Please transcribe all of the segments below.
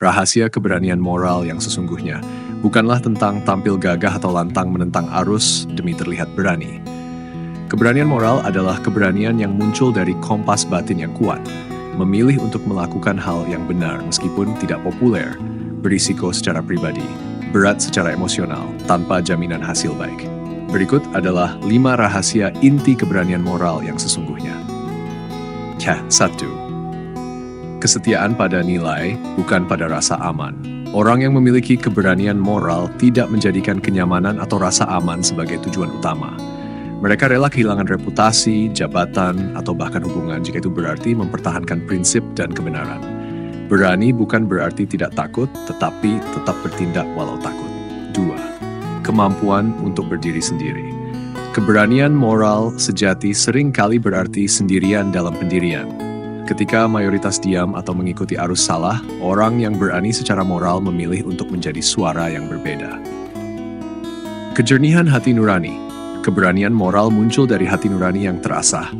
Rahasia keberanian moral yang sesungguhnya bukanlah tentang tampil gagah atau lantang menentang arus demi terlihat berani. Keberanian moral adalah keberanian yang muncul dari kompas batin yang kuat, memilih untuk melakukan hal yang benar meskipun tidak populer, berisiko secara pribadi, berat secara emosional, tanpa jaminan hasil baik. Berikut adalah 5 rahasia inti keberanian moral yang sesungguhnya. 1. Kesetiaan pada nilai, bukan pada rasa aman. Orang yang memiliki keberanian moral tidak menjadikan kenyamanan atau rasa aman sebagai tujuan utama. Mereka rela kehilangan reputasi, jabatan, atau bahkan hubungan jika itu berarti mempertahankan prinsip dan kebenaran. Berani bukan berarti tidak takut, tetapi tetap bertindak walau takut. 2. Kemampuan untuk berdiri sendiri. Keberanian moral sejati sering kali berarti sendirian dalam pendirian. Ketika mayoritas diam atau mengikuti arus salah, orang yang berani secara moral memilih untuk menjadi suara yang berbeda. Kejernihan hati nurani. Keberanian moral muncul dari hati nurani yang terasah,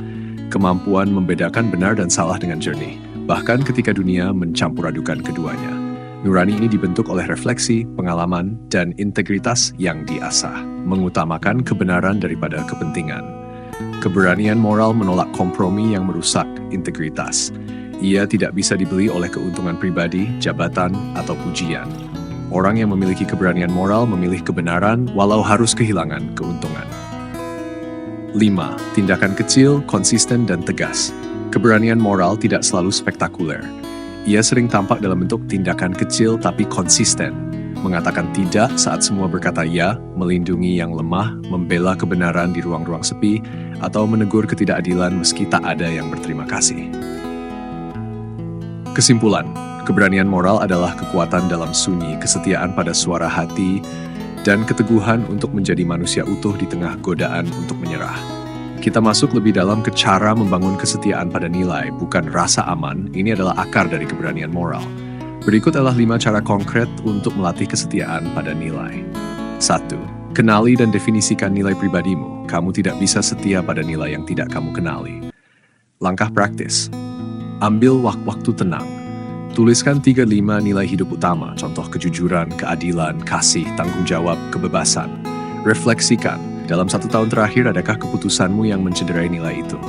kemampuan membedakan benar dan salah dengan jernih, bahkan ketika dunia mencampur adukan keduanya. Nurani ini dibentuk oleh refleksi, pengalaman, dan integritas yang diasah, mengutamakan kebenaran daripada kepentingan. Keberanian moral menolak kompromi yang merusak integritas. Ia tidak bisa dibeli oleh keuntungan pribadi, jabatan, atau pujian. Orang yang memiliki keberanian moral memilih kebenaran walau harus kehilangan keuntungan. 5. Tindakan kecil, konsisten, dan tegas. Keberanian moral tidak selalu spektakuler. Ia sering tampak dalam bentuk tindakan kecil tapi konsisten. Mengatakan tidak saat semua berkata ya, melindungi yang lemah, membela kebenaran di ruang-ruang sepi, atau menegur ketidakadilan meski tak ada yang berterima kasih. Kesimpulan, keberanian moral adalah kekuatan dalam sunyi, kesetiaan pada suara hati, dan keteguhan untuk menjadi manusia utuh di tengah godaan untuk menyerah. Kita masuk lebih dalam ke cara membangun kesetiaan pada nilai, bukan rasa aman. Ini adalah akar dari keberanian moral. Berikut adalah 5 cara konkret untuk melatih kesetiaan pada nilai. 1. Kenali dan definisikan nilai pribadimu. Kamu tidak bisa setia pada nilai yang tidak kamu kenali. Langkah praktis. Ambil waktu tenang. Tuliskan 3-5 nilai hidup utama, contoh kejujuran, keadilan, kasih, tanggung jawab, kebebasan. Refleksikan, dalam 1 tahun terakhir adakah keputusanmu yang mencederai nilai itu?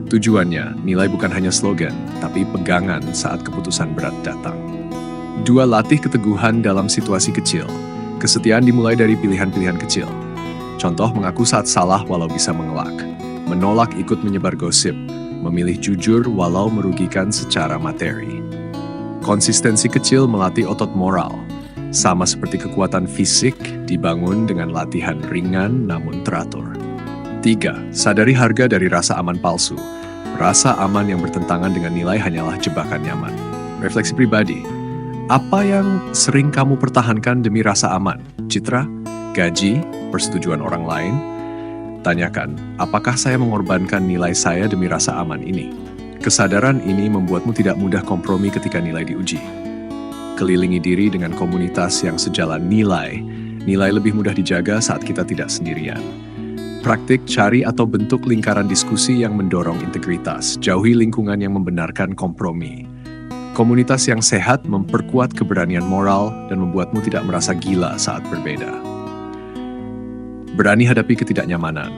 Tujuannya, nilai bukan hanya slogan, tapi pegangan saat keputusan berat datang. 2. Latih keteguhan dalam situasi kecil. Kesetiaan dimulai dari pilihan-pilihan kecil. Contoh, mengaku saat salah walau bisa mengelak. Menolak ikut menyebar gosip. Memilih jujur walau merugikan secara materi. Konsistensi kecil melatih otot moral. Sama seperti kekuatan fisik dibangun dengan latihan ringan namun teratur. 3. Sadari harga dari rasa aman palsu. Rasa aman yang bertentangan dengan nilai hanyalah jebakan nyaman. Refleksi pribadi. Apa yang sering kamu pertahankan demi rasa aman? Citra? Gaji? Persetujuan orang lain? Tanyakan, apakah saya mengorbankan nilai saya demi rasa aman ini? Kesadaran ini membuatmu tidak mudah kompromi ketika nilai diuji. Kelilingi diri dengan komunitas yang sejalan nilai. Nilai lebih mudah dijaga saat kita tidak sendirian. Praktik cari atau bentuk lingkaran diskusi yang mendorong integritas, jauhi lingkungan yang membenarkan kompromi. Komunitas yang sehat memperkuat keberanian moral dan membuatmu tidak merasa gila saat berbeda. Berani hadapi ketidaknyamanan.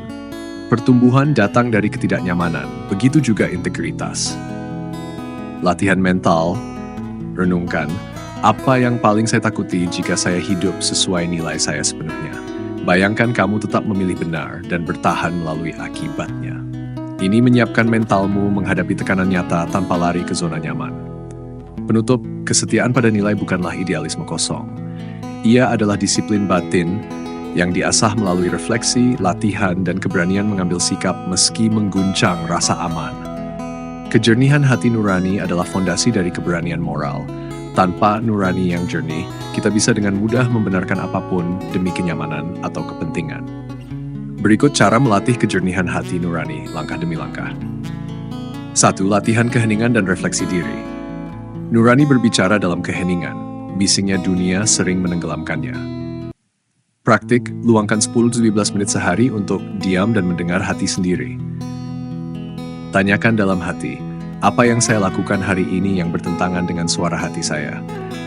Pertumbuhan datang dari ketidaknyamanan, begitu juga integritas. Latihan mental, renungkan, apa yang paling saya takuti jika saya hidup sesuai nilai saya sepenuhnya? Bayangkan kamu tetap memilih benar dan bertahan melalui akibatnya. Ini menyiapkan mentalmu menghadapi tekanan nyata tanpa lari ke zona nyaman. Penutup, kesetiaan pada nilai bukanlah idealisme kosong. Ia adalah disiplin batin yang diasah melalui refleksi, latihan, dan keberanian mengambil sikap meski mengguncang rasa aman. Kejernihan hati nurani adalah fondasi dari keberanian moral. Tanpa nurani yang jernih, kita bisa dengan mudah membenarkan apapun demi kenyamanan atau kepentingan. Berikut cara melatih kejernihan hati nurani, langkah demi langkah. 1. Latihan keheningan dan refleksi diri. Nurani berbicara dalam keheningan, bisingnya dunia sering menenggelamkannya. Praktik, luangkan 10-15 menit sehari untuk diam dan mendengar hati sendiri. Tanyakan dalam hati, Apa yang saya lakukan hari ini yang bertentangan dengan suara hati saya?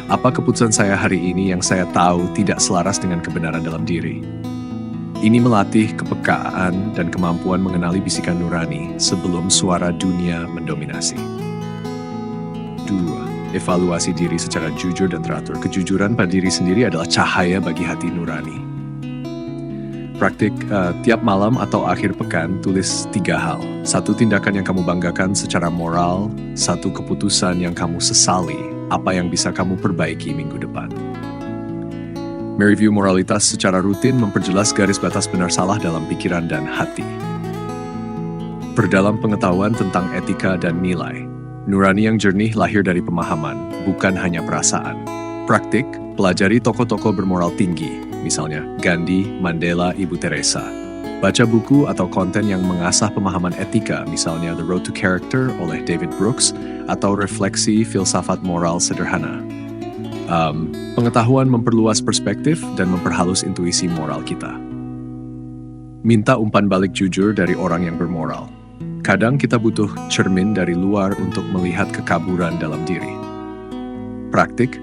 Apa keputusan saya hari ini yang saya tahu tidak selaras dengan kebenaran dalam diri? Ini melatih kepekaan dan kemampuan mengenali bisikan nurani sebelum suara dunia mendominasi. 2. Evaluasi diri secara jujur dan teratur. Kejujuran pada diri sendiri adalah cahaya bagi hati nurani. Praktik tiap malam atau akhir pekan tulis 3 hal. 1 tindakan yang kamu banggakan secara moral, 1 keputusan yang kamu sesali, apa yang bisa kamu perbaiki minggu depan. Mereview moralitas secara rutin memperjelas garis batas benar salah dalam pikiran dan hati. Perdalam pengetahuan tentang etika dan nilai. Nurani yang jernih lahir dari pemahaman, bukan hanya perasaan. Praktik, pelajari tokoh-tokoh bermoral tinggi, misalnya Gandhi, Mandela, Ibu Teresa. Baca buku atau konten yang mengasah pemahaman etika, misalnya The Road to Character oleh David Brooks, atau refleksi filsafat moral sederhana. Pengetahuan memperluas perspektif dan memperhalus intuisi moral kita. Minta umpan balik jujur dari orang yang bermoral. Kadang kita butuh cermin dari luar untuk melihat kekaburan dalam diri. Praktik,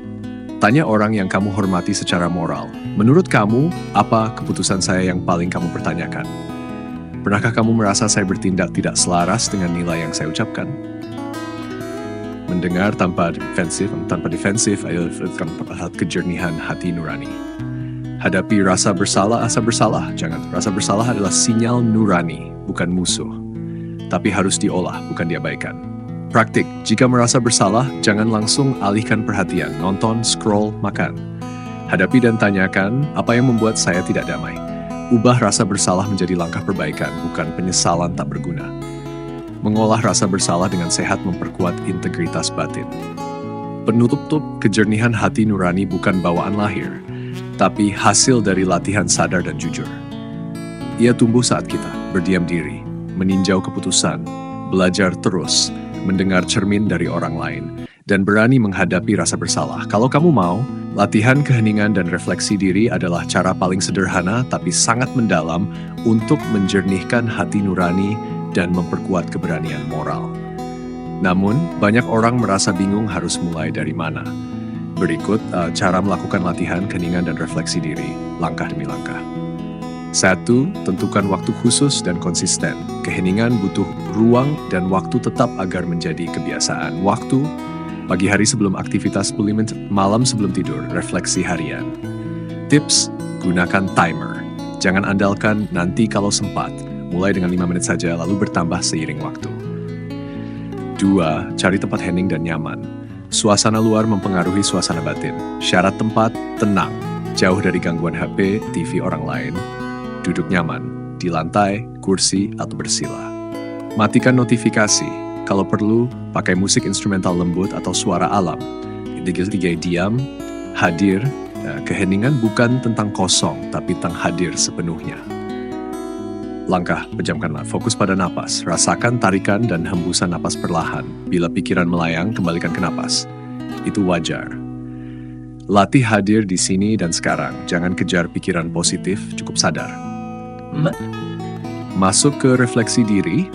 tanya orang yang kamu hormati secara moral. Menurut kamu, apa keputusan saya yang paling kamu pertanyakan? Pernahkah kamu merasa saya bertindak tidak selaras dengan nilai yang saya ucapkan? Mendengar tanpa defensif adalah kejernihan hati nurani. Hadapi rasa bersalah, Rasa bersalah adalah sinyal nurani, bukan musuh. Tapi harus diolah, bukan diabaikan. Praktik, jika merasa bersalah, jangan langsung alihkan perhatian, nonton, scroll, makan. Hadapi dan tanyakan, apa yang membuat saya tidak damai? Ubah rasa bersalah menjadi langkah perbaikan, bukan penyesalan tak berguna. Mengolah rasa bersalah dengan sehat memperkuat integritas batin. Penutup, kejernihan hati nurani bukan bawaan lahir, tapi hasil dari latihan sadar dan jujur. Ia tumbuh saat kita berdiam diri, meninjau keputusan, belajar terus, mendengar cermin dari orang lain, dan berani menghadapi rasa bersalah. Kalau kamu mau, latihan keheningan dan refleksi diri adalah cara paling sederhana tapi sangat mendalam untuk menjernihkan hati nurani dan memperkuat keberanian moral. Namun, banyak orang merasa bingung harus mulai dari mana. Berikut cara melakukan latihan keheningan dan refleksi diri, langkah demi langkah. 1. Tentukan waktu khusus dan konsisten. Keheningan butuh ruang dan waktu tetap agar menjadi kebiasaan. Waktu, pagi hari sebelum aktivitas 10 menit, malam sebelum tidur, refleksi harian. Tips, gunakan timer. Jangan andalkan nanti kalau sempat. Mulai dengan 5 menit saja lalu bertambah seiring waktu. 2. Cari tempat hening dan nyaman. Suasana luar mempengaruhi suasana batin. Syarat tempat, tenang. Jauh dari gangguan HP, TV orang lain. Duduk nyaman, di lantai, kursi, atau bersila. Matikan notifikasi. Kalau perlu, pakai musik instrumental lembut atau suara alam. 3. Diam, hadir. Keheningan bukan tentang kosong, tapi tentang hadir sepenuhnya. Langkah, pejamkanlah. Fokus pada napas. Rasakan tarikan dan hembusan napas perlahan. Bila pikiran melayang, kembalikan ke napas. Itu wajar. Latih hadir di sini dan sekarang. Jangan kejar pikiran positif, cukup sadar. Masuk ke refleksi diri.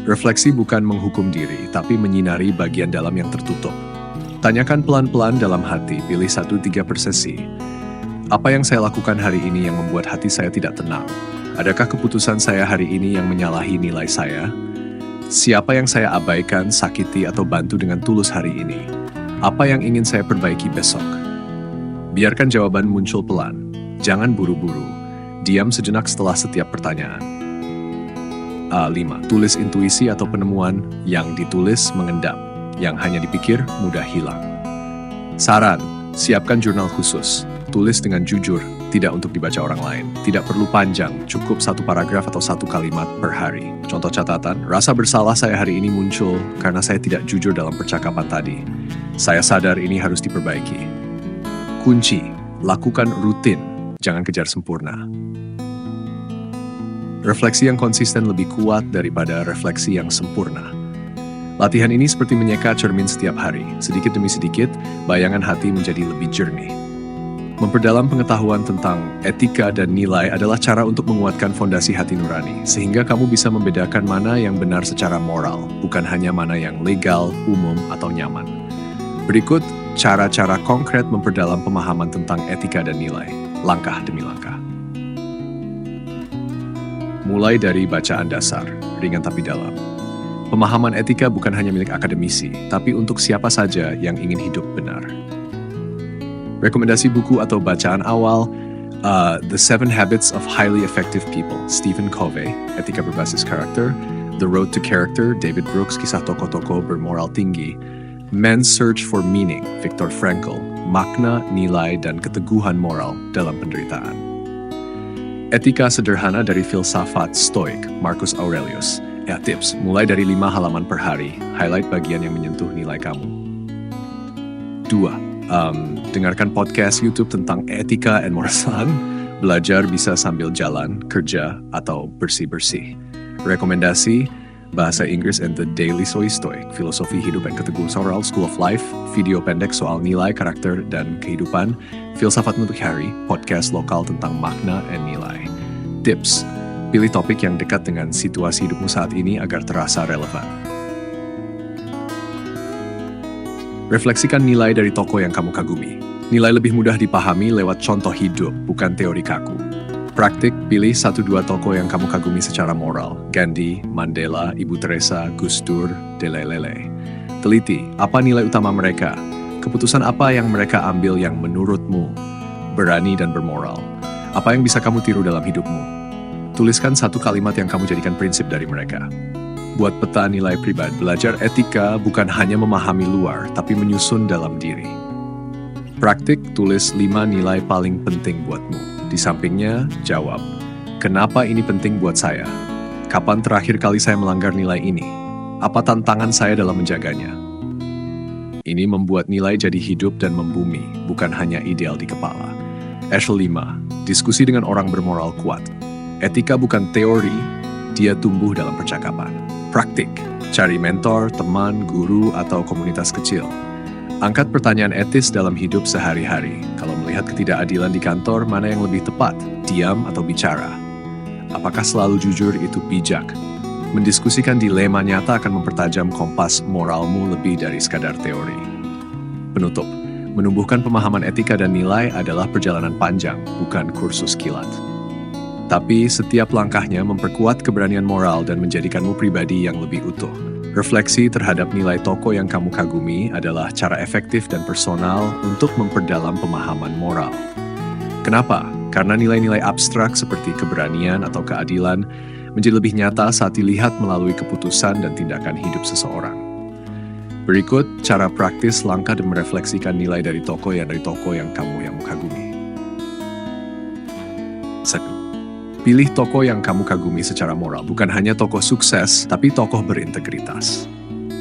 Refleksi bukan menghukum diri, tapi menyinari bagian dalam yang tertutup. Tanyakan pelan-pelan dalam hati, pilih 1-3 per sesi. Apa yang saya lakukan hari ini yang membuat hati saya tidak tenang? Adakah keputusan saya hari ini yang menyalahi nilai saya? Siapa yang saya abaikan, sakiti, atau bantu dengan tulus hari ini? Apa yang ingin saya perbaiki besok? Biarkan jawaban muncul pelan. Jangan buru-buru. Diam sejenak setelah setiap pertanyaan. 5. Tulis intuisi atau penemuan yang ditulis mengendap. Yang hanya dipikir mudah hilang. Saran, siapkan jurnal khusus. Tulis dengan jujur, tidak untuk dibaca orang lain. Tidak perlu panjang, cukup 1 paragraf atau 1 kalimat per hari. Contoh catatan, rasa bersalah saya hari ini muncul karena saya tidak jujur dalam percakapan tadi. Saya sadar ini harus diperbaiki. Kunci, lakukan rutin, jangan kejar sempurna. Refleksi yang konsisten lebih kuat daripada refleksi yang sempurna. Latihan ini seperti menyeka cermin setiap hari. Sedikit demi sedikit, bayangan hati menjadi lebih jernih. Memperdalam pengetahuan tentang etika dan nilai adalah cara untuk menguatkan fondasi hati nurani, sehingga kamu bisa membedakan mana yang benar secara moral, bukan hanya mana yang legal, umum, atau nyaman. Berikut cara-cara konkret memperdalam pemahaman tentang etika dan nilai, langkah demi langkah. Mulai dari bacaan dasar, ringan tapi dalam. Pemahaman etika bukan hanya milik akademisi, tapi untuk siapa saja yang ingin hidup benar. Rekomendasi buku atau bacaan awal, The 7 Habits of Highly Effective People, Stephen Covey, Etika Berbasis Karakter, The Road to Character, David Brooks, Kisah Tokoh-Tokoh Bermoral Tinggi, Man's Search for Meaning, Viktor Frankl, Makna, Nilai, dan Keteguhan Moral dalam Penderitaan. Etika Sederhana dari Filsafat Stoik, Marcus Aurelius. Tips, mulai dari 5 halaman per hari, highlight bagian yang menyentuh nilai kamu. 2. Dengarkan podcast YouTube tentang etika dan moralan, belajar bisa sambil jalan, kerja, atau bersih-bersih. Rekomendasi, Bahasa Inggris and the Daily Soy Stoic, Filosofi Hidup dan Keteguhan Moral, School of Life, video pendek soal nilai, karakter, dan kehidupan, Filsafat untuk Hari, podcast lokal tentang makna dan nilai. Tips, pilih topik yang dekat dengan situasi hidupmu saat ini agar terasa relevan. Refleksikan nilai dari tokoh yang kamu kagumi. Nilai lebih mudah dipahami lewat contoh hidup, bukan teori kaku. Praktik, pilih 1-2 tokoh yang kamu kagumi secara moral. Gandhi, Mandela, Ibu Teresa, Gus Dur, Delelele. Teliti, apa nilai utama mereka? Keputusan apa yang mereka ambil yang menurutmu berani dan bermoral? Apa yang bisa kamu tiru dalam hidupmu? Tuliskan 1 kalimat yang kamu jadikan prinsip dari mereka. Buat peta nilai pribadi, belajar etika bukan hanya memahami luar, tapi menyusun dalam diri. Praktik, tulis 5 nilai paling penting buatmu. Di sampingnya, jawab, kenapa ini penting buat saya? Kapan terakhir kali saya melanggar nilai ini? Apa tantangan saya dalam menjaganya? Ini membuat nilai jadi hidup dan membumi, bukan hanya ideal di kepala. Echelon 5, diskusi dengan orang bermoral kuat. Etika bukan teori, dia tumbuh dalam percakapan. Praktik, cari mentor, teman, guru, atau komunitas kecil. Angkat pertanyaan etis dalam hidup sehari-hari. Kalau melihat ketidakadilan di kantor, mana yang lebih tepat, diam atau bicara? Apakah selalu jujur itu bijak? Mendiskusikan dilema nyata akan mempertajam kompas moralmu lebih dari sekadar teori. Penutup, menumbuhkan pemahaman etika dan nilai adalah perjalanan panjang, bukan kursus kilat. Tapi setiap langkahnya memperkuat keberanian moral dan menjadikanmu pribadi yang lebih utuh. Refleksi terhadap nilai tokoh yang kamu kagumi adalah cara efektif dan personal untuk memperdalam pemahaman moral. Kenapa? Karena nilai-nilai abstrak seperti keberanian atau keadilan menjadi lebih nyata saat dilihat melalui keputusan dan tindakan hidup seseorang. Berikut cara praktis langkah dan merefleksikan nilai dari tokoh yang kamu kagumi. 1. Pilih tokoh yang kamu kagumi secara moral, bukan hanya tokoh sukses, tapi tokoh berintegritas.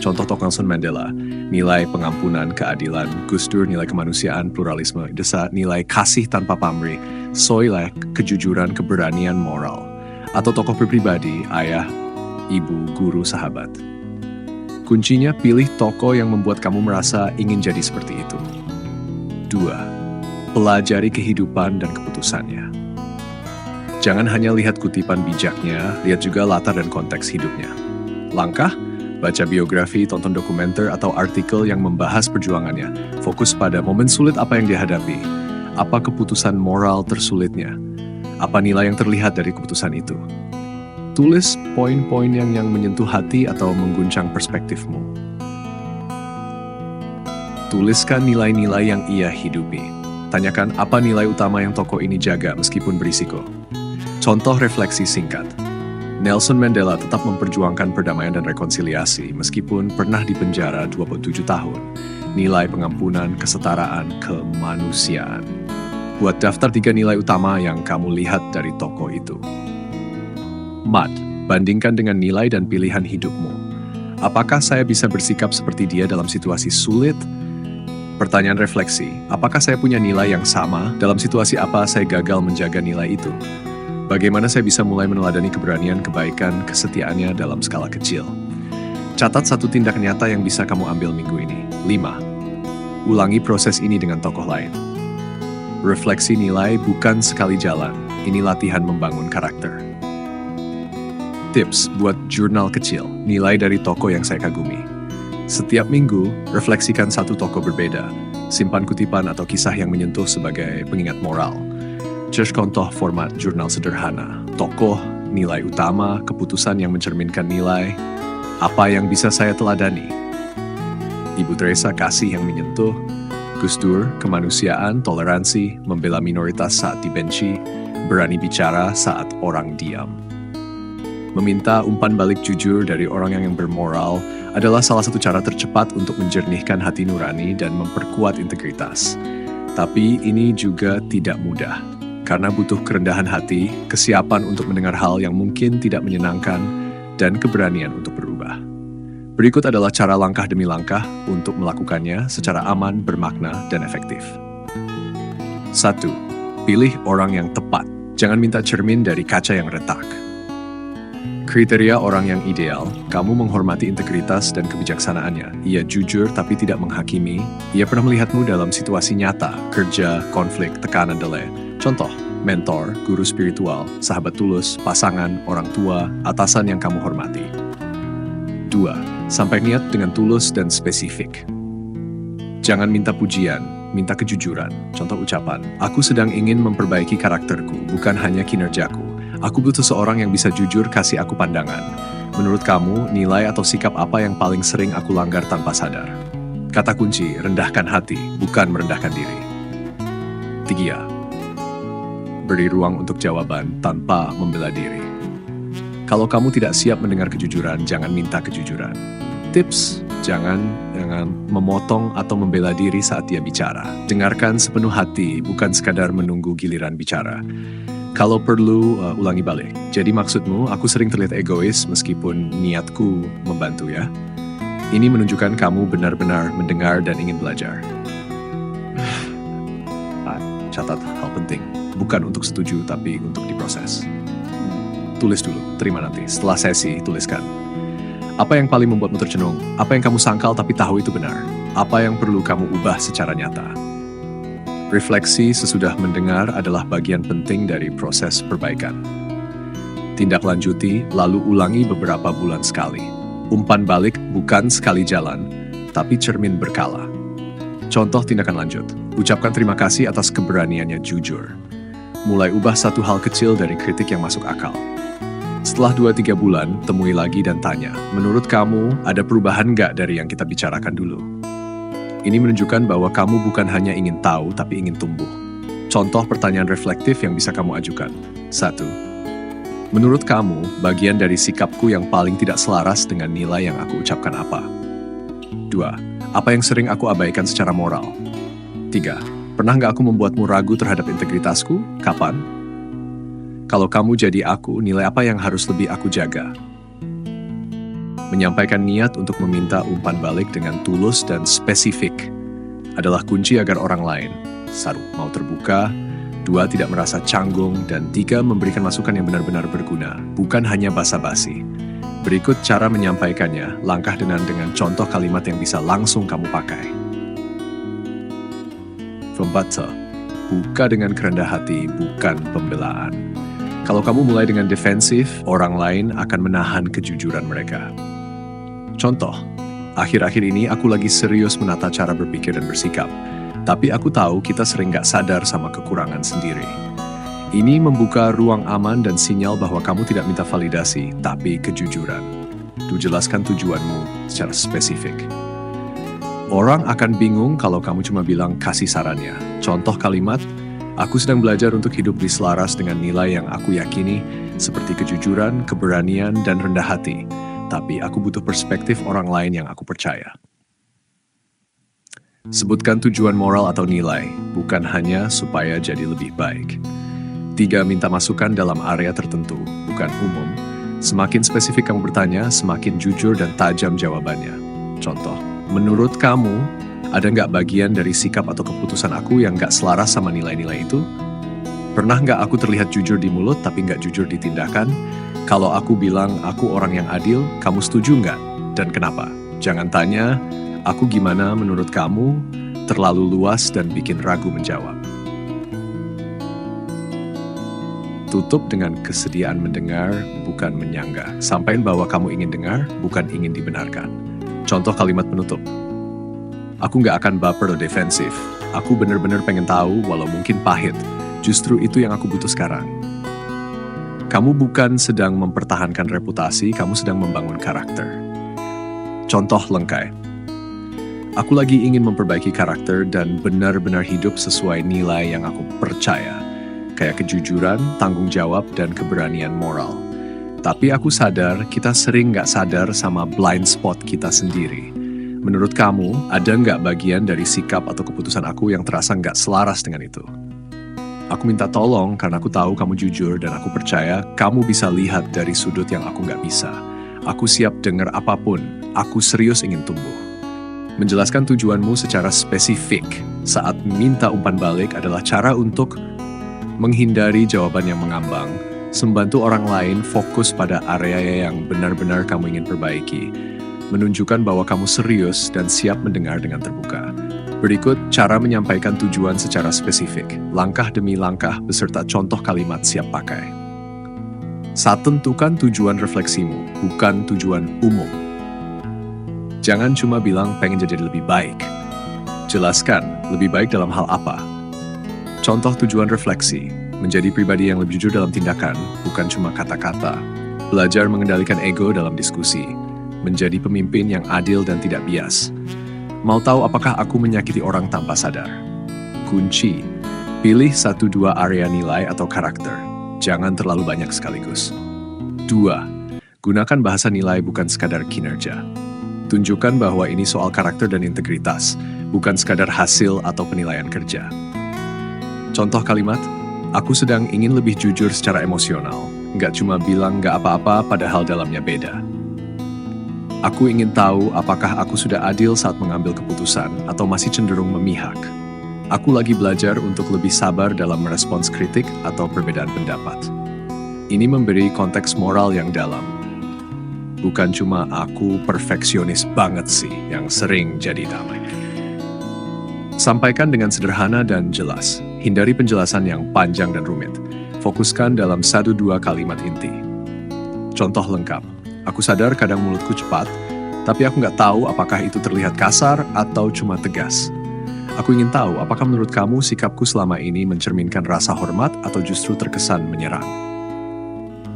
Contoh tokoh Nelson Mandela, nilai pengampunan, keadilan. Gus Dur, nilai kemanusiaan, pluralisme. Desa, nilai kasih tanpa pamrih. Soilek, kejujuran, keberanian moral. Atau tokoh pribadi, ayah, ibu, guru, sahabat. Kuncinya pilih tokoh yang membuat kamu merasa ingin jadi seperti itu. 2. Pelajari kehidupan dan keputusannya. Jangan hanya lihat kutipan bijaknya, lihat juga latar dan konteks hidupnya. Langkah, baca biografi, tonton dokumenter atau artikel yang membahas perjuangannya. Fokus pada momen sulit apa yang dihadapi. Apa keputusan moral tersulitnya? Apa nilai yang terlihat dari keputusan itu? Tulis poin-poin yang menyentuh hati atau mengguncang perspektifmu. Tuliskan nilai-nilai yang ia hidupi. Tanyakan apa nilai utama yang tokoh ini jaga meskipun berisiko. Contoh refleksi singkat. Nelson Mandela tetap memperjuangkan perdamaian dan rekonsiliasi meskipun pernah dipenjara 27 tahun. Nilai pengampunan, kesetaraan, kemanusiaan. Buat daftar 3 nilai utama yang kamu lihat dari tokoh itu. Mat, bandingkan dengan nilai dan pilihan hidupmu. Apakah saya bisa bersikap seperti dia dalam situasi sulit? Pertanyaan refleksi, apakah saya punya nilai yang sama? Dalam situasi apa saya gagal menjaga nilai itu? Bagaimana saya bisa mulai meneladani keberanian, kebaikan, kesetiaannya dalam skala kecil? Catat 1 tindak nyata yang bisa kamu ambil minggu ini. 5. Ulangi proses ini dengan tokoh lain. Refleksi nilai bukan sekali jalan, ini latihan membangun karakter. Tips buat jurnal kecil, nilai dari toko yang saya kagumi. Setiap minggu, refleksikan satu toko berbeda. Simpan kutipan atau kisah yang menyentuh sebagai pengingat moral. Just contoh format jurnal sederhana. Tokoh, nilai utama, keputusan yang mencerminkan nilai. Apa yang bisa saya teladani? Ibu Teresa, kasih yang menyentuh. Gus Dur, kemanusiaan, toleransi, membela minoritas saat dibenci, berani bicara saat orang diam. Meminta umpan balik jujur dari orang yang bermoral adalah salah satu cara tercepat untuk menjernihkan hati nurani dan memperkuat integritas. Tapi ini juga tidak mudah, karena butuh kerendahan hati, kesiapan untuk mendengar hal yang mungkin tidak menyenangkan, dan keberanian untuk berubah. Berikut adalah cara langkah demi langkah untuk melakukannya secara aman, bermakna, dan efektif. 1. Pilih orang yang tepat. Jangan minta cermin dari kaca yang retak. Kriteria orang yang ideal, kamu menghormati integritas dan kebijaksanaannya. Ia jujur tapi tidak menghakimi. Ia pernah melihatmu dalam situasi nyata, kerja, konflik, tekanan, delay. Contoh, mentor, guru spiritual, sahabat tulus, pasangan, orang tua, atasan yang kamu hormati. 2. Sampai niat dengan tulus dan spesifik. Jangan minta pujian, minta kejujuran. Contoh ucapan, aku sedang ingin memperbaiki karakterku, bukan hanya kinerjaku. Aku butuh seorang yang bisa jujur kasih aku pandangan. Menurut kamu, nilai atau sikap apa yang paling sering aku langgar tanpa sadar? Kata kunci, rendahkan hati, bukan merendahkan diri. 3. Beri ruang untuk jawaban tanpa membela diri. Kalau kamu tidak siap mendengar kejujuran, jangan minta kejujuran. Tips, jangan memotong atau membela diri saat dia bicara. Dengarkan sepenuh hati, bukan sekadar menunggu giliran bicara. Kalau perlu, ulangi balik. Jadi maksudmu, aku sering terlihat egois meskipun niatku membantu ya. Ini menunjukkan kamu benar-benar mendengar dan ingin belajar. Catat hal penting, bukan untuk setuju tapi untuk diproses. Tulis dulu, terima nanti. Setelah sesi, tuliskan. Apa yang paling membuatmu tercenung? Apa yang kamu sangkal tapi tahu itu benar? Apa yang perlu kamu ubah secara nyata? Refleksi sesudah mendengar adalah bagian penting dari proses perbaikan. Tindak lanjuti, lalu ulangi beberapa bulan sekali. Umpan balik bukan sekali jalan, tapi cermin berkala. Contoh tindakan lanjut. Ucapkan terima kasih atas keberaniannya jujur. Mulai ubah satu hal kecil dari kritik yang masuk akal. Setelah 2-3 bulan, temui lagi dan tanya, menurut kamu ada perubahan nggak dari yang kita bicarakan dulu? Ini menunjukkan bahwa kamu bukan hanya ingin tahu, tapi ingin tumbuh. Contoh pertanyaan reflektif yang bisa kamu ajukan. 1. Menurut kamu, bagian dari sikapku yang paling tidak selaras dengan nilai yang aku ucapkan apa? 2. Apa yang sering aku abaikan secara moral? 3. Pernah nggak aku membuatmu ragu terhadap integritasku? Kapan? Kalau kamu jadi aku, nilai apa yang harus lebih aku jaga? Menyampaikan niat untuk meminta umpan balik dengan tulus dan spesifik adalah kunci agar orang lain, 1. Mau terbuka, 2. Tidak merasa canggung, dan 3. Memberikan masukan yang benar-benar berguna, bukan hanya basa-basi. Berikut cara menyampaikannya, langkah dengan contoh kalimat yang bisa langsung kamu pakai. Pembaca, buka dengan kerendah hati, bukan pembelaan. Kalau kamu mulai dengan defensif, orang lain akan menahan kejujuran mereka. Contoh, akhir-akhir ini aku lagi serius menata cara berpikir dan bersikap, tapi aku tahu kita sering gak sadar sama kekurangan sendiri. Ini membuka ruang aman dan sinyal bahwa kamu tidak minta validasi, tapi kejujuran. Jelaskan tujuanmu secara spesifik. Orang akan bingung kalau kamu cuma bilang kasih sarannya. Contoh kalimat, aku sedang belajar untuk hidup selaras dengan nilai yang aku yakini, seperti kejujuran, keberanian, dan rendah hati. Tapi aku butuh perspektif orang lain yang aku percaya. Sebutkan tujuan moral atau nilai, bukan hanya supaya jadi lebih baik. 3. Minta masukan dalam area tertentu, bukan umum. Semakin spesifik kamu bertanya, semakin jujur dan tajam jawabannya. Contoh, menurut kamu, ada nggak bagian dari sikap atau keputusan aku yang nggak selaras sama nilai-nilai itu? Pernah nggak aku terlihat jujur di mulut tapi nggak jujur di tindakan? Kalau aku bilang aku orang yang adil, kamu setuju nggak? Dan kenapa? Jangan tanya, aku gimana menurut kamu? Terlalu luas dan bikin ragu menjawab. Tutup dengan kesediaan mendengar, bukan menyanggah. Sampaikan bahwa kamu ingin dengar, bukan ingin dibenarkan. Contoh kalimat penutup. Aku nggak akan baper atau defensif. Aku benar-benar pengen tahu, walau mungkin pahit. Justru itu yang aku butuh sekarang. Kamu bukan sedang mempertahankan reputasi, kamu sedang membangun karakter. Contoh lengkai. Aku lagi ingin memperbaiki karakter dan benar-benar hidup sesuai nilai yang aku percaya. Kayak kejujuran, tanggung jawab, dan keberanian moral. Tapi aku sadar kita sering nggak sadar sama blind spot kita sendiri. Menurut kamu, ada nggak bagian dari sikap atau keputusan aku yang terasa nggak selaras dengan itu? Aku minta tolong karena aku tahu kamu jujur dan aku percaya kamu bisa lihat dari sudut yang aku nggak bisa. Aku siap dengar apapun, aku serius ingin tumbuh. Menjelaskan tujuanmu secara spesifik saat minta umpan balik adalah cara untuk menghindari jawaban yang mengambang, membantu orang lain fokus pada area yang benar-benar kamu ingin perbaiki, menunjukkan bahwa kamu serius dan siap mendengar dengan terbuka. Berikut cara menyampaikan tujuan secara spesifik, langkah demi langkah beserta contoh kalimat siap pakai. Saat tentukan tujuan refleksimu, bukan tujuan umum. Jangan cuma bilang pengen jadi lebih baik. Jelaskan lebih baik dalam hal apa. Contoh tujuan refleksi, menjadi pribadi yang lebih jujur dalam tindakan, bukan cuma kata-kata. Belajar mengendalikan ego dalam diskusi, menjadi pemimpin yang adil dan tidak bias. Mau tahu apakah aku menyakiti orang tanpa sadar? Kunci, pilih 1-2 area nilai atau karakter. Jangan terlalu banyak sekaligus. 2. Gunakan bahasa nilai bukan sekadar kinerja. Tunjukkan bahwa ini soal karakter dan integritas, bukan sekadar hasil atau penilaian kerja. Contoh kalimat, aku sedang ingin lebih jujur secara emosional, nggak cuma bilang nggak apa-apa padahal dalamnya beda. Aku ingin tahu apakah aku sudah adil saat mengambil keputusan atau masih cenderung memihak. Aku lagi belajar untuk lebih sabar dalam merespons kritik atau perbedaan pendapat. Ini memberi konteks moral yang dalam. Bukan cuma aku perfeksionis banget sih yang sering jadi damai. Sampaikan dengan sederhana dan jelas. Hindari penjelasan yang panjang dan rumit. Fokuskan dalam 1-2 kalimat inti. Contoh lengkap. Aku sadar kadang mulutku cepat, tapi aku nggak tahu apakah itu terlihat kasar atau cuma tegas. Aku ingin tahu apakah menurut kamu sikapku selama ini mencerminkan rasa hormat atau justru terkesan menyerang.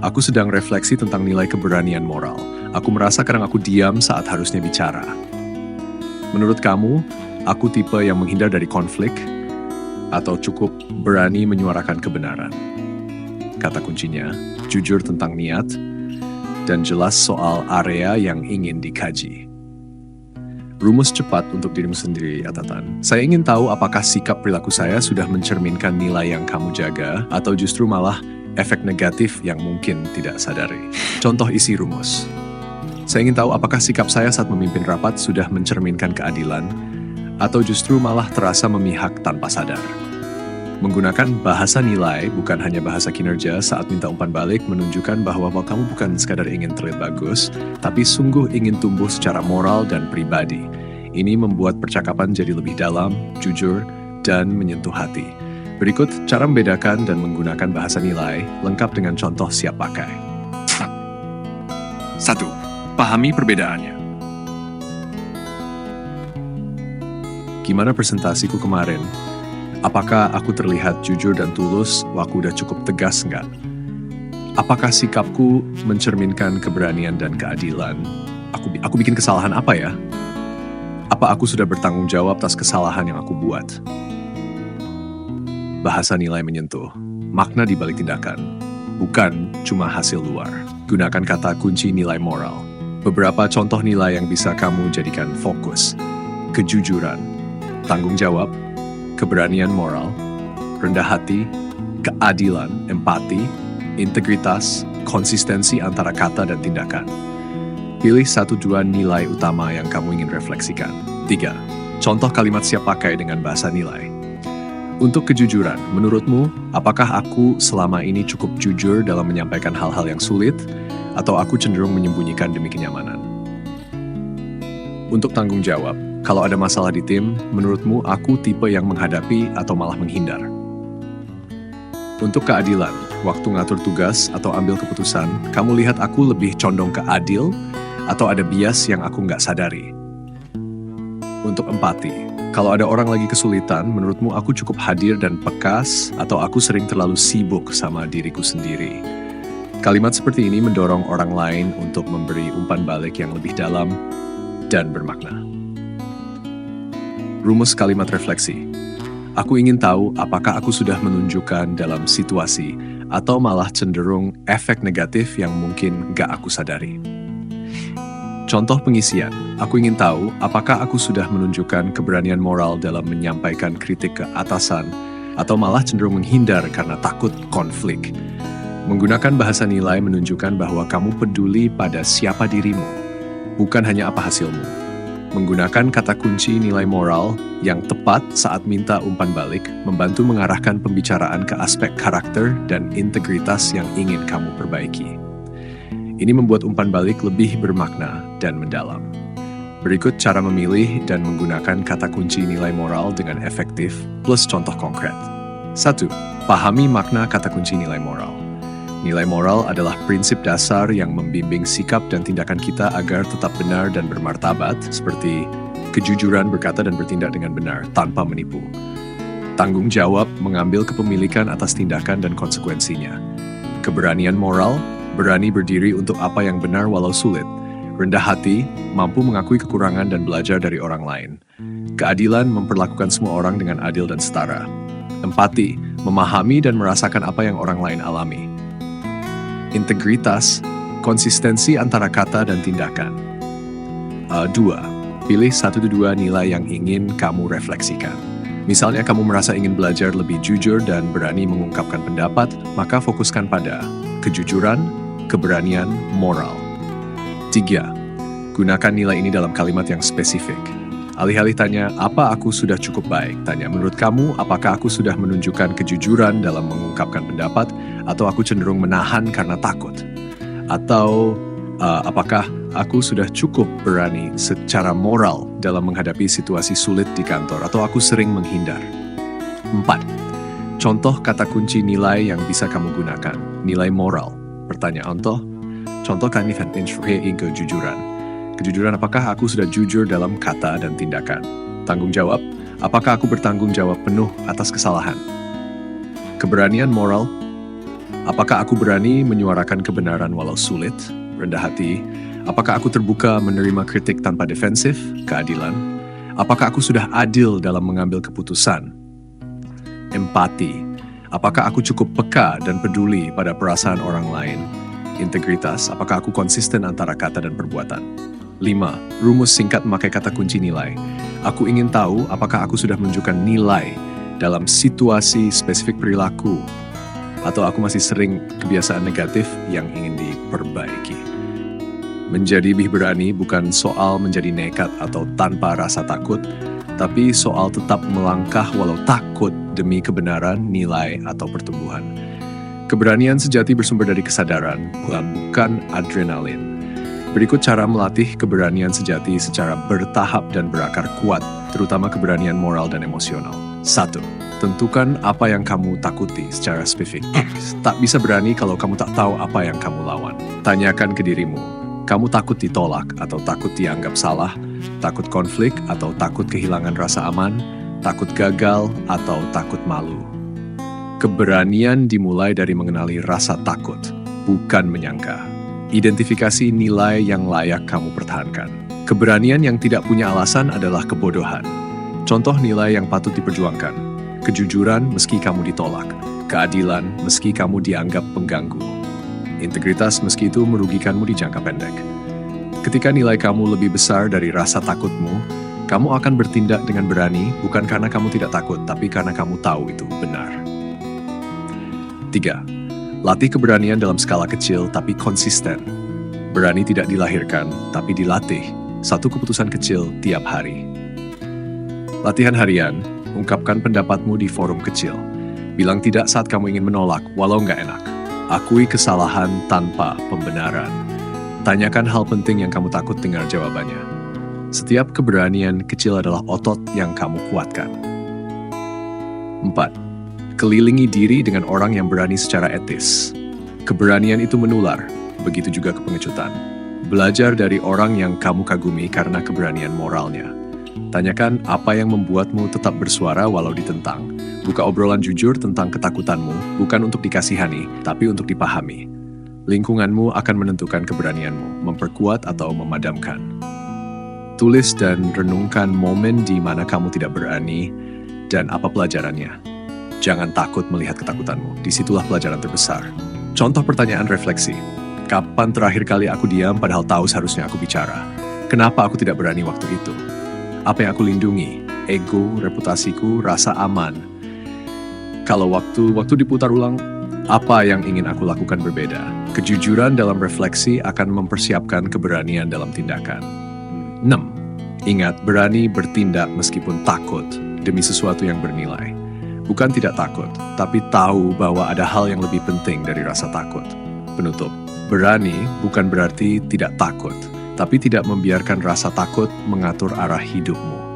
Aku sedang refleksi tentang nilai keberanian moral. Aku merasa kadang aku diam saat harusnya bicara. Menurut kamu, aku tipe yang menghindar dari konflik atau cukup berani menyuarakan kebenaran? Kata kuncinya, jujur tentang niat, dan jelas soal area yang ingin dikaji. Rumus cepat untuk dirimu sendiri, catatan. Saya ingin tahu apakah sikap perilaku saya sudah mencerminkan nilai yang kamu jaga, atau justru malah efek negatif yang mungkin tidak sadari. Contoh isi rumus. Saya ingin tahu apakah sikap saya saat memimpin rapat sudah mencerminkan keadilan, atau justru malah terasa memihak tanpa sadar. Menggunakan bahasa nilai, bukan hanya bahasa kinerja saat minta umpan balik, menunjukkan bahwa kamu bukan sekadar ingin terlihat bagus, tapi sungguh ingin tumbuh secara moral dan pribadi. Ini membuat percakapan jadi lebih dalam, jujur, dan menyentuh hati. Berikut cara membedakan dan menggunakan bahasa nilai, lengkap dengan contoh siap pakai. 1. Pahami perbedaannya. Gimana presentasiku kemarin? Apakah aku terlihat jujur dan tulus, aku udah cukup tegas nggak? Apakah sikapku mencerminkan keberanian dan keadilan? Aku bikin kesalahan apa ya? Apa aku sudah bertanggung jawab atas kesalahan yang aku buat? Bahasa nilai menyentuh, makna di balik tindakan, bukan cuma hasil luar. Gunakan kata kunci nilai moral. Beberapa contoh nilai yang bisa kamu jadikan fokus. Kejujuran, tanggung jawab, keberanian moral, rendah hati, keadilan, empati, integritas, konsistensi antara kata dan tindakan. Pilih 1-2 nilai utama yang kamu ingin refleksikan. 3. Contoh kalimat siap pakai dengan bahasa nilai. Untuk kejujuran, menurutmu, apakah aku selama ini cukup jujur dalam menyampaikan hal-hal yang sulit, atau aku cenderung menyembunyikan demi kenyamanan? Untuk tanggung jawab, kalau ada masalah di tim, menurutmu aku tipe yang menghadapi atau malah menghindar? Untuk keadilan, waktu ngatur tugas atau ambil keputusan, kamu lihat aku lebih condong ke adil atau ada bias yang aku nggak sadari? Untuk empati, kalau ada orang lagi kesulitan, menurutmu aku cukup hadir dan pekas atau aku sering terlalu sibuk sama diriku sendiri? Kalimat seperti ini mendorong orang lain untuk memberi umpan balik yang lebih dalam dan bermakna. Rumus kalimat refleksi. Aku ingin tahu apakah aku sudah menunjukkan dalam situasi atau malah cenderung efek negatif yang mungkin gak aku sadari. Contoh pengisian, aku ingin tahu apakah aku sudah menunjukkan keberanian moral dalam menyampaikan kritik ke atasan atau malah cenderung menghindar karena takut konflik. Menggunakan bahasa nilai menunjukkan bahwa kamu peduli pada siapa dirimu, bukan hanya apa hasilmu. Menggunakan kata kunci nilai moral yang tepat saat minta umpan balik membantu mengarahkan pembicaraan ke aspek karakter dan integritas yang ingin kamu perbaiki. Ini membuat umpan balik lebih bermakna dan mendalam. Berikut cara memilih dan menggunakan kata kunci nilai moral dengan efektif plus contoh konkret. 1. Pahami makna kata kunci nilai moral. Nilai moral adalah prinsip dasar yang membimbing sikap dan tindakan kita agar tetap benar dan bermartabat, seperti kejujuran berkata dan bertindak dengan benar tanpa menipu. Tanggung jawab mengambil kepemilikan atas tindakan dan konsekuensinya. Keberanian moral, berani berdiri untuk apa yang benar walau sulit. Rendah hati, mampu mengakui kekurangan dan belajar dari orang lain. Keadilan, memperlakukan semua orang dengan adil dan setara. Empati, memahami dan merasakan apa yang orang lain alami. Integritas, konsistensi antara kata dan tindakan. 2. Pilih 1-2 nilai yang ingin kamu refleksikan. Misalnya kamu merasa ingin belajar lebih jujur dan berani mengungkapkan pendapat, maka fokuskan pada kejujuran, keberanian, moral. 3. Gunakan nilai ini dalam kalimat yang spesifik. Alih-alih tanya, apa aku sudah cukup baik? Tanya, menurut kamu, apakah aku sudah menunjukkan kejujuran dalam mengungkapkan pendapat, atau aku cenderung menahan karena takut? Atau, apakah aku sudah cukup berani secara moral dalam menghadapi situasi sulit di kantor, atau aku sering menghindar? 4. Contoh kata kunci nilai yang bisa kamu gunakan. Nilai moral. Pertanyaan contoh kanifan kejujuran. Kejujuran, apakah aku sudah jujur dalam kata dan tindakan? Tanggung jawab, apakah aku bertanggung jawab penuh atas kesalahan? Keberanian moral, apakah aku berani menyuarakan kebenaran walau sulit? Rendah hati, apakah aku terbuka menerima kritik tanpa defensif? Keadilan, apakah aku sudah adil dalam mengambil keputusan? Empati, apakah aku cukup peka dan peduli pada perasaan orang lain? Integritas, apakah aku konsisten antara kata dan perbuatan? 5. Rumus singkat memakai kata kunci nilai. Aku ingin tahu apakah aku sudah menunjukkan nilai dalam situasi spesifik perilaku, atau aku masih sering kebiasaan negatif yang ingin diperbaiki. Menjadi lebih berani bukan soal menjadi nekat atau tanpa rasa takut, tapi soal tetap melangkah walau takut demi kebenaran, nilai, atau pertumbuhan. Keberanian sejati bersumber dari kesadaran, bukan adrenalin. Berikut cara melatih keberanian sejati secara bertahap dan berakar kuat, terutama keberanian moral dan emosional. 1. Tentukan apa yang kamu takuti secara spesifik. Tak bisa berani kalau kamu tak tahu apa yang kamu lawan. Tanyakan ke dirimu, kamu takut ditolak atau takut dianggap salah, takut konflik atau takut kehilangan rasa aman, takut gagal atau takut malu. Keberanian dimulai dari mengenali rasa takut, bukan menyangka. Identifikasi nilai yang layak kamu pertahankan. Keberanian yang tidak punya alasan adalah kebodohan. Contoh nilai yang patut diperjuangkan. Kejujuran meski kamu ditolak. Keadilan meski kamu dianggap pengganggu. Integritas meski itu merugikanmu di jangka pendek. Ketika nilai kamu lebih besar dari rasa takutmu, kamu akan bertindak dengan berani bukan karena kamu tidak takut, tapi karena kamu tahu itu benar. 3. Latih keberanian dalam skala kecil tapi konsisten. Berani tidak dilahirkan, tapi dilatih. Satu keputusan kecil tiap hari. Latihan harian, ungkapkan pendapatmu di forum kecil. Bilang tidak saat kamu ingin menolak, walau nggak enak. Akui kesalahan tanpa pembenaran. Tanyakan hal penting yang kamu takut dengar jawabannya. Setiap keberanian kecil adalah otot yang kamu kuatkan. 4. Kelilingi diri dengan orang yang berani secara etis. Keberanian itu menular, begitu juga kepengecutan. Belajar dari orang yang kamu kagumi karena keberanian moralnya. Tanyakan apa yang membuatmu tetap bersuara walau ditentang. Buka obrolan jujur tentang ketakutanmu, bukan untuk dikasihani, tapi untuk dipahami. Lingkunganmu akan menentukan keberanianmu, memperkuat atau memadamkan. Tulis dan renungkan momen di mana kamu tidak berani dan apa pelajarannya. Jangan takut melihat ketakutanmu, disitulah pelajaran terbesar. Contoh pertanyaan refleksi. Kapan terakhir kali aku diam padahal tahu seharusnya aku bicara? Kenapa aku tidak berani waktu itu? Apa yang aku lindungi? Ego, reputasiku, rasa aman. Kalau waktu diputar ulang, apa yang ingin aku lakukan berbeda? Kejujuran dalam refleksi akan mempersiapkan keberanian dalam tindakan. 6. Ingat, berani bertindak meskipun takut demi sesuatu yang bernilai. Bukan tidak takut, tapi tahu bahwa ada hal yang lebih penting dari rasa takut. Penutup, berani bukan berarti tidak takut, tapi tidak membiarkan rasa takut mengatur arah hidupmu.